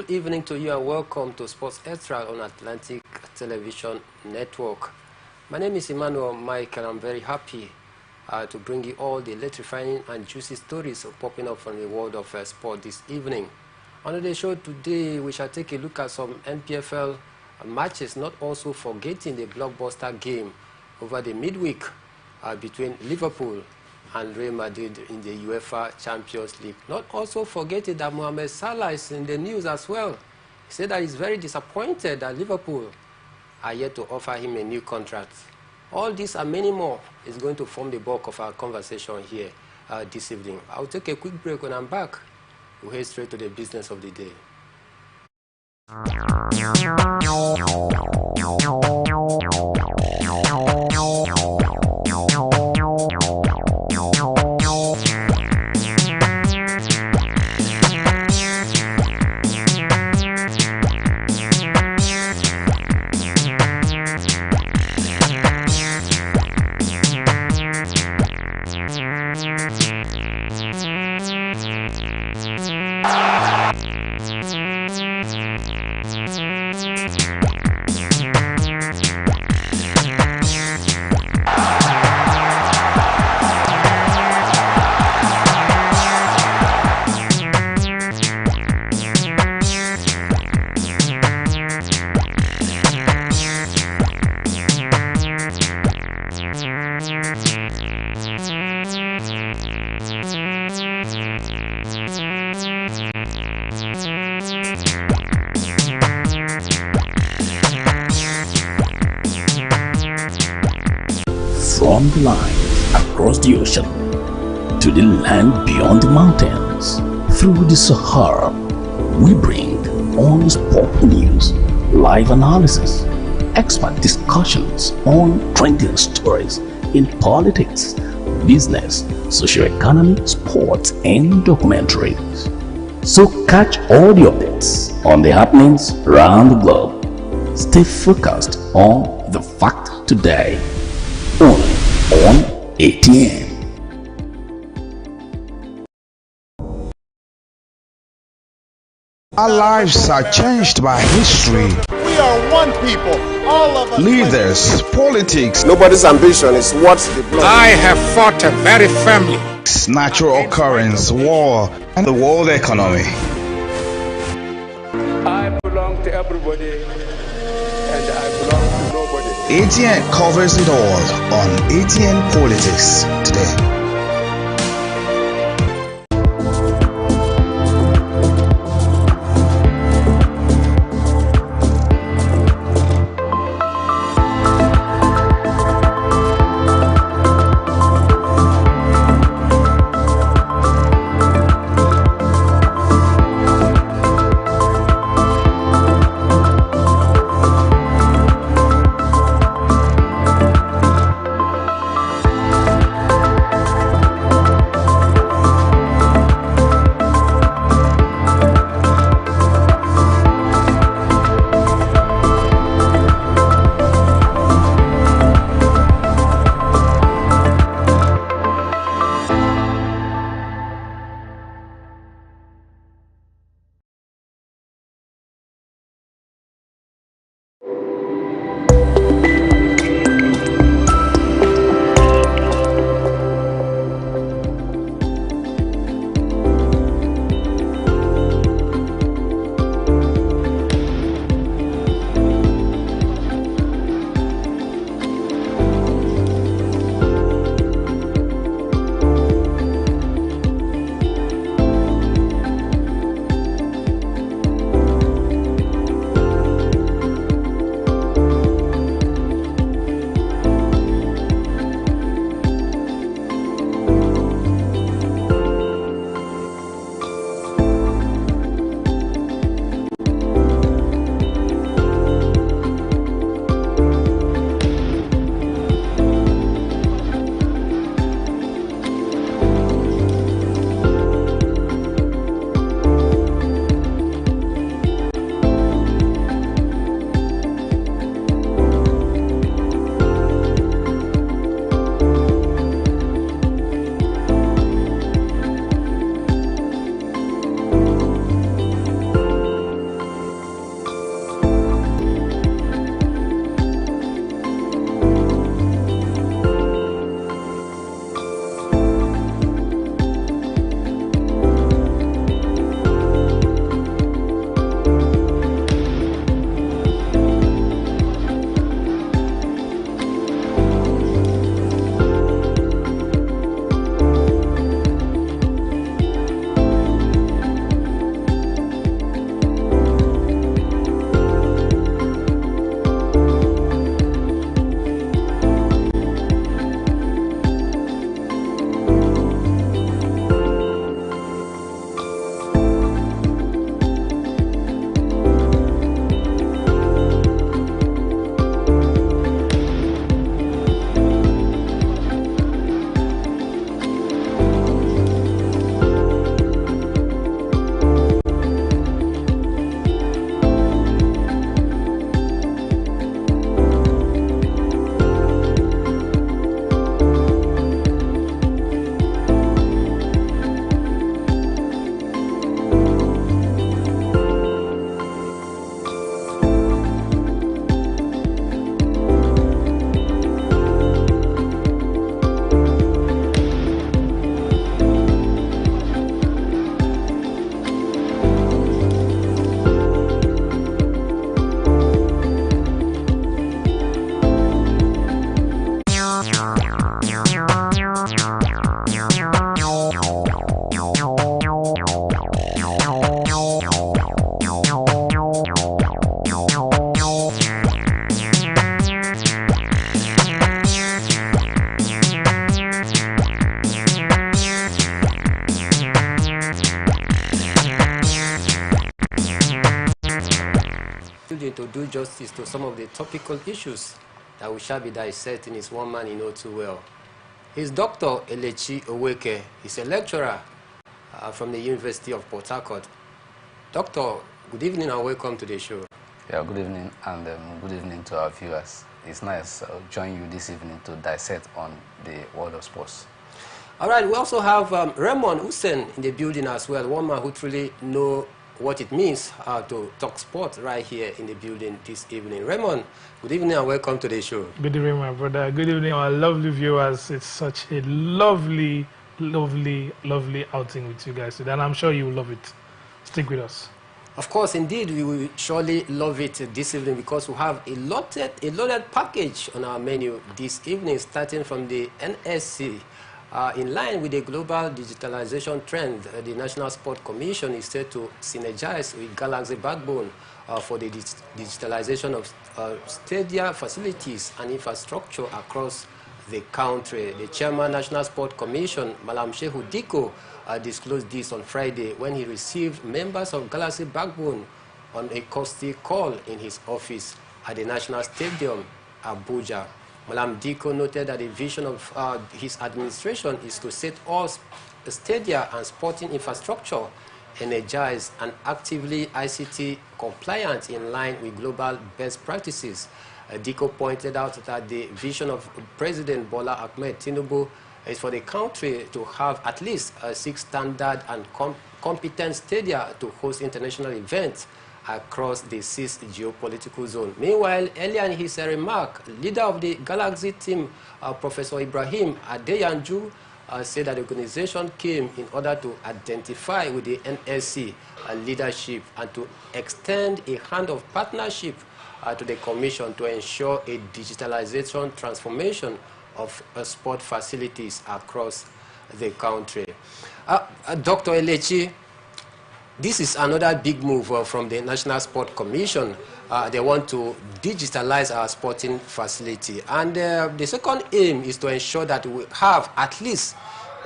Good evening to you and welcome to Sports Extra on Atlantic Television Network. My name is Emmanuel Mike and I'm very happy to bring you all the electrifying and juicy stories popping up from the world of sport this evening. On the show today, we shall take a look at some NPFL matches, not also forgetting the blockbuster game over the midweek between Liverpool and Real Madrid in the UEFA Champions League. Not also forgetting that Mohamed Salah is in the news as well. He said that he's very disappointed that Liverpool are yet to offer him a new contract. All this and many more is going to form the bulk of our conversation here this evening. I'll take a quick break. When I'm back, we'll head straight to the business of the day. From the line across the ocean to the land beyond the mountains, through the Sahara, we bring on sport news, live analysis, expert discussions on trending stories in politics, business, socio-economy, sports, and documentaries. So catch all the updates on the happenings around the globe. Stay focused on the fact today. Only on ATN. Our lives are changed by history. We are one people, all of us. Leaders, politics. Nobody's ambition is what the blood. I have fought very firmly. Natural occurrence, war, and the world economy. I belong to everybody and I belong to nobody. ATN covers it all on ATN Politics today. To do justice to some of the topical issues that we shall be dissecting is one man you know too well. He's Dr. Elechi Oweke. He's a lecturer from the University of Port Harcourt. Doctor, good evening and welcome to the show. Yeah, good evening, and good evening to our viewers. It's nice to join you this evening to dissect on the world of sports. All right, we also have Raymond Hussein in the building as well, one man who truly knows what it means to talk sport right here in the building this evening. Raymond, good evening and welcome to the show. Good evening, my brother. Good evening, our lovely viewers. It's such a lovely outing with you guys today, and I'm sure you will love it. Stick with us. Of course, indeed, we will surely love it this evening because we have a loaded package on our menu this evening, starting from the NSC. In line with the global digitalization trend, the National Sport Commission is set to synergize with Galaxy Backbone for the digitalization of stadia facilities and infrastructure across the country. The chairman, National Sport Commission, Malam Shehu Diko, disclosed this on Friday when he received members of Galaxy Backbone on a caustic call in his office at the National Stadium, Abuja. Malam Diko noted that the vision of his administration is to set all stadia and sporting infrastructure energized and actively ICT compliant in line with global best practices. Diko pointed out that the vision of President Bola Ahmed Tinubu is for the country to have at least 6 standard and competent stadia to host international events across the 6 geopolitical zone. Meanwhile, earlier in his remark, leader of the Galaxy team, Professor Ibrahim Adeyanju, said that the organization came in order to identify with the NSC leadership and to extend a hand of partnership to the Commission to ensure a digitalization transformation of sport facilities across the country. Dr. Elechi, this is another big move from the National Sport Commission. They want to digitalize our sporting facility. And the second aim is to ensure that we have at least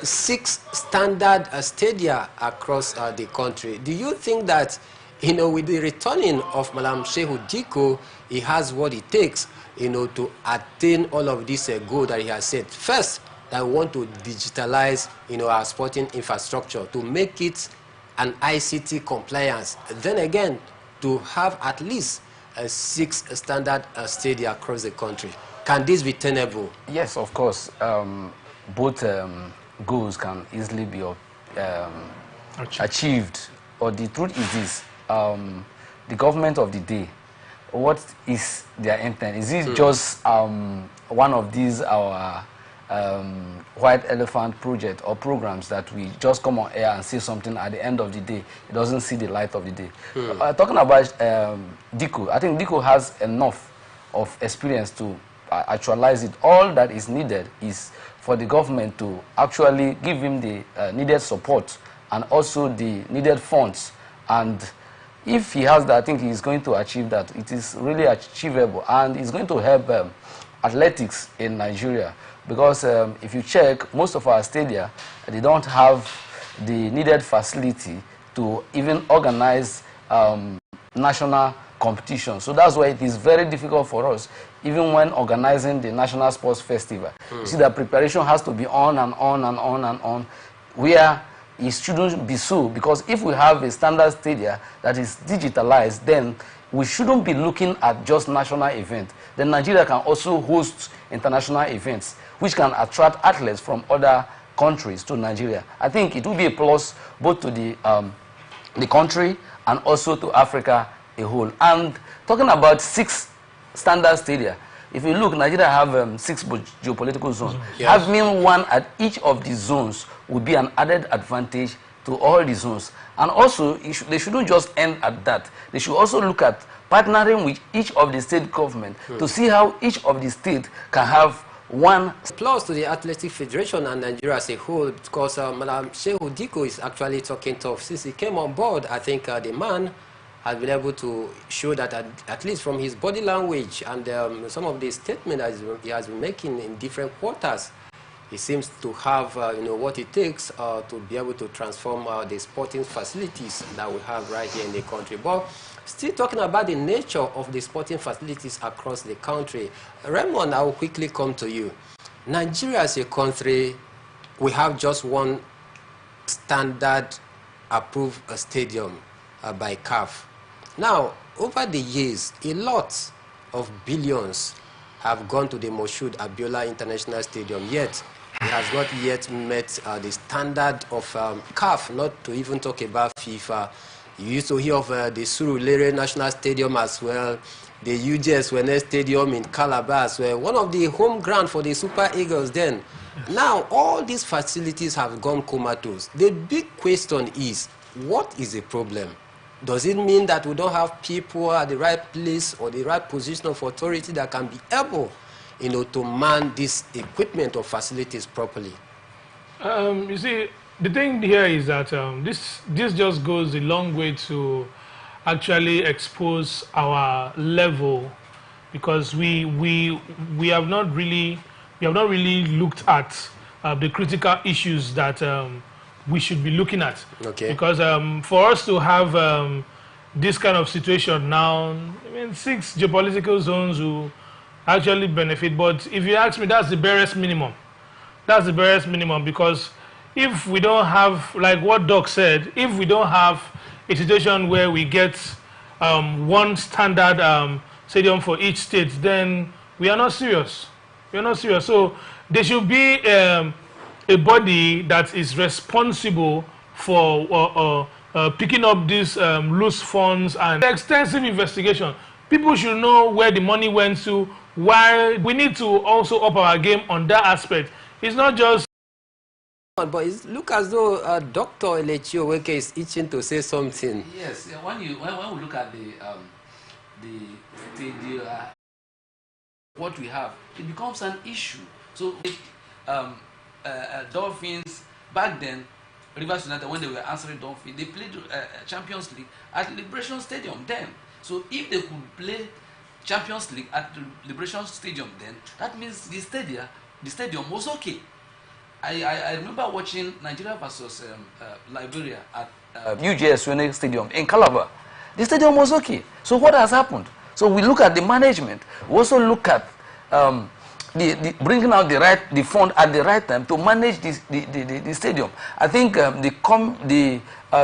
6 standard stadia across the country. Do you think that, with the returning of Malam Shehu Diko, he has what it takes, to attain all of this goal that he has set? First, that we want to digitalize, our sporting infrastructure to make it an ICT compliance. Then again, to have at least 6 standard stadia across the country. Can this be tenable? Yes, of course. Both goals can easily be achieved. Or the truth is this: the government of the day, what is their intent? Is it just one of these white elephant project or programs that we just come on air and say something at the end of the day, it doesn't see the light of the day? Talking about Diko, I think Diko has enough of experience to actualize it. All that is needed is for the government to actually give him the needed support and also the needed funds. And if he has that, I think he's going to achieve that. It is really achievable, and it's going to help athletics in Nigeria. Because if you check, most of our stadia, they don't have the needed facility to even organize national competition. So that's why it is very difficult for us, even when organizing the National Sports Festival. You see, the preparation has to be on and on and on and on, where it shouldn't be so. Because if we have a standard stadia that is digitalized, then we shouldn't be looking at just national events. Then Nigeria can also host international events, which can attract athletes from other countries to Nigeria. I think it will be a plus both to the country and also to Africa a whole. And talking about 6 standard stadia, if you look, Nigeria have 6 geopolitical zones. Yes. Having one at each of the zones would be an added advantage to all the zones. And also, they shouldn't just end at that. They should also look at partnering with each of the state government to see how each of the state can have one. Plus to the Athletic Federation and Nigeria as a whole, because Malam Shehu Diko is actually talking tough. Since he came on board, I think the man has been able to show that at least from his body language and some of the statements that he has been making in different quarters, he seems to have what it takes to be able to transform the sporting facilities that we have right here in the country. But Still talking about the nature of the sporting facilities across the country. Raymond, I will quickly come to you. Nigeria as a country, we have just one standard approved stadium by CAF. Now, over the years, a lot of billions have gone to the Moshood Abiola International Stadium, yet it has not yet met the standard of CAF, not to even talk about FIFA. You used to hear of the Surulere National Stadium as well, the UJS Wene Stadium in Calabar as well, one of the home ground for the Super Eagles then. Now, all these facilities have gone comatose. The big question is, what is the problem? Does it mean that we don't have people at the right place or the right position of authority that can be able, to man this equipment or facilities properly? You see, the thing here is that this just goes a long way to actually expose our level, because we have not really looked at the critical issues that we should be looking at. Okay. Because for us to have this kind of situation now, I mean, 6 geopolitical zones will actually benefit. But if you ask me, that's the barest minimum. That's the barest minimum, because if we don't have, like what Doc said, if we don't have a situation where we get one standard stadium for each state, then we are not serious. We are not serious. So there should be a body that is responsible for picking up these loose funds and extensive investigation. People should know where the money went to. Why we need to also up our game on that aspect. It's not just. But it looks as though Dr. Elechio Weke is itching to say something. Yes, when we look at the stadium, what we have, it becomes an issue. So Dolphins back then, Rivers United, when they were answering Dolphins, they played Champions League at Liberation Stadium then. So if they could play Champions League at the Liberation Stadium then, that means the stadium was okay. I remember watching Nigeria versus Liberia at UJS Wene Stadium in Calabar. The stadium was okay. So what has happened? So we look at the management. We also look at the bringing out the fund at the right time to manage the stadium. I think the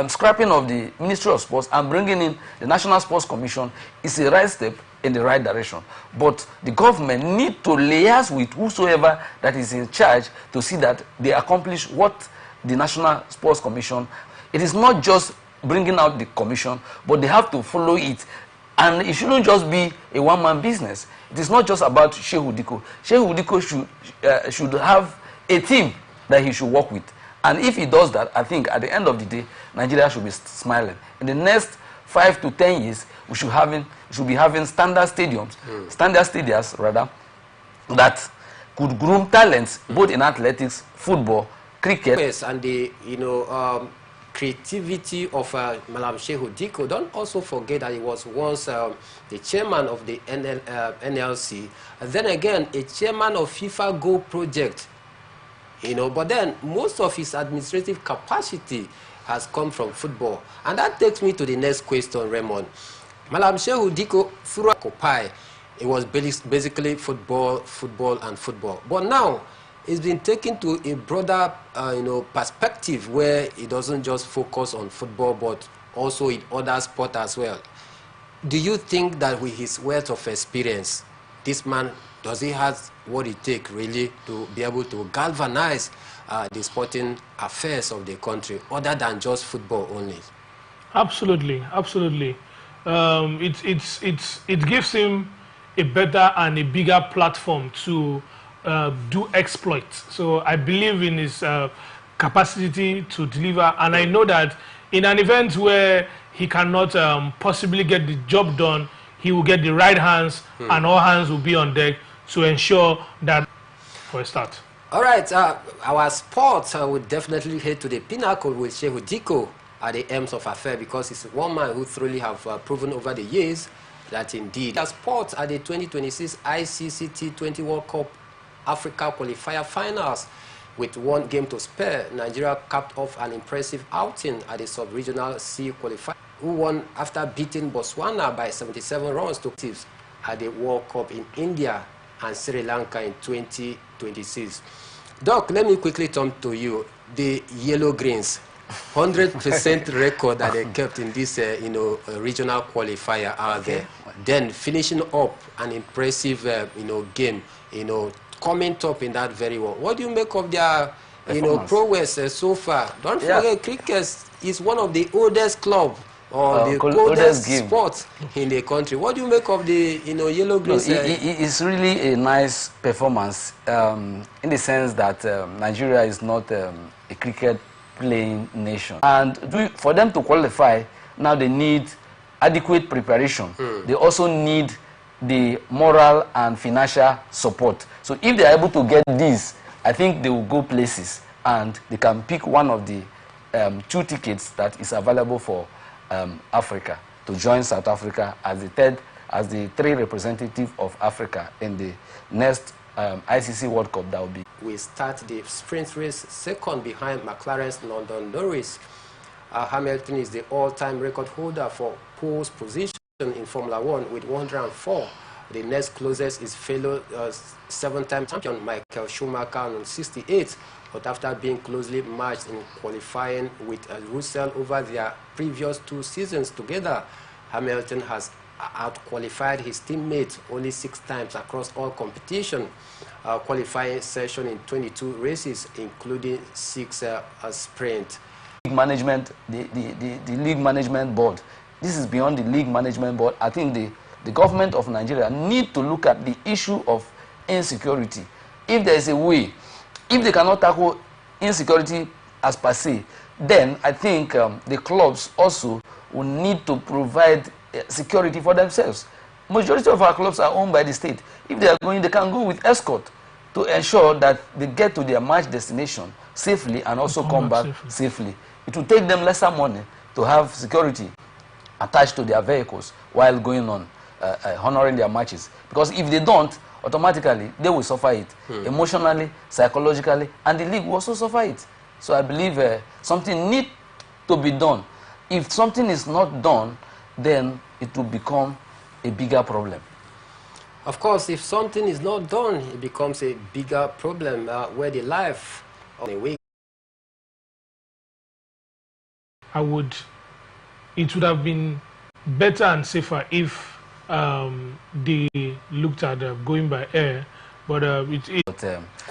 scrapping of the Ministry of Sports and bringing in the National Sports Commission is a right step in the right direction. But the government need to liaise with whosoever that is in charge to see that they accomplish what the National Sports Commission. It is not just bringing out the commission, but they have to follow it. And it shouldn't just be a one-man business. It is not just about Shehu Diko. Shehu Diko should have a team that he should work with. And if he does that, I think at the end of the day, Nigeria should be smiling. In the next 5 to 10 years, we should be having standard stadiums rather, that could groom talents both in athletics, football, cricket. Yes, and the creativity of Malam Shehu Diko. Don't also forget that he was once the chairman of the NLC, and then again a chairman of FIFA Go project. But then most of his administrative capacity has come from football. And that takes me to the next question, Raymond. Malam Shehu Diko, through Kopai, it was basically football. But now, it's been taken to a broader, perspective where it doesn't just focus on football, but also in other sports as well. Do you think that with his wealth of experience, this man, does he have what it takes really to be able to galvanize the sporting affairs of the country, other than just football only? Absolutely, absolutely. It gives him a better and a bigger platform to do exploits. So I believe in his capacity to deliver, and I know that in an event where he cannot possibly get the job done, he will get the right hands, and all hands will be on deck to ensure that for a start. All right, our sports will definitely head to the pinnacle with Shehu Diko at the ends of affair, because he's one man who truly have proven over the years that indeed our sports at the 2026 ICC T20 World Cup Africa qualifier finals. With one game to spare, Nigeria capped off an impressive outing at the sub-regional C qualifier. who won after beating Botswana by 77 runs to tips at the World Cup in India and Sri Lanka in 2026. Doc, let me quickly turn to you. The Yellow Greens, 100% record that they kept in this regional qualifier out there. Then finishing up an impressive game, coming top in that very well. What do you make of their prowess so far? Don't forget, cricket is one of the oldest clubs or the oldest sport in the country. What do you make of the Yellow Greens? It's really a nice performance in the sense that Nigeria is not a cricket playing nation, and for them to qualify now they need adequate preparation. They also need the moral and financial support. So if they are able to get this, I think they will go places and they can pick one of the 2 tickets that is available for Africa to join South Africa as the 3 representative of Africa in the next ICC World Cup that will be. We start the sprint race second behind McLaren's London Norris. Hamilton is the all-time record holder for pole position in Formula 1 with 104. The next closest is fellow 7-time champion Michael Schumacher on 68, but after being closely matched in qualifying with Russell over their previous 2 seasons together, Hamilton has out-qualified his teammate only 6 times across all competition, qualifying session in 22 races, including 6 sprint. Management, the league management board. This is beyond the league management board. I think the government of Nigeria need to look at the issue of insecurity. If there is a way, if they cannot tackle insecurity as per se, then I think the clubs also will need to provide security for themselves. Majority of our clubs are owned by the state. If they are going, they can go with escort to ensure that they get to their match destination safely and also come back safely. It will take them lesser money to have security attached to their vehicles while going on honoring their matches. Because if they don't, automatically they will suffer it emotionally, psychologically, and the league will also suffer it. So I believe something needs to be done. If something is not done, then it will become a bigger problem. Of course, if something is not done, it becomes a bigger problem where the life of the week. It would have been better and safer if they looked at going by air, but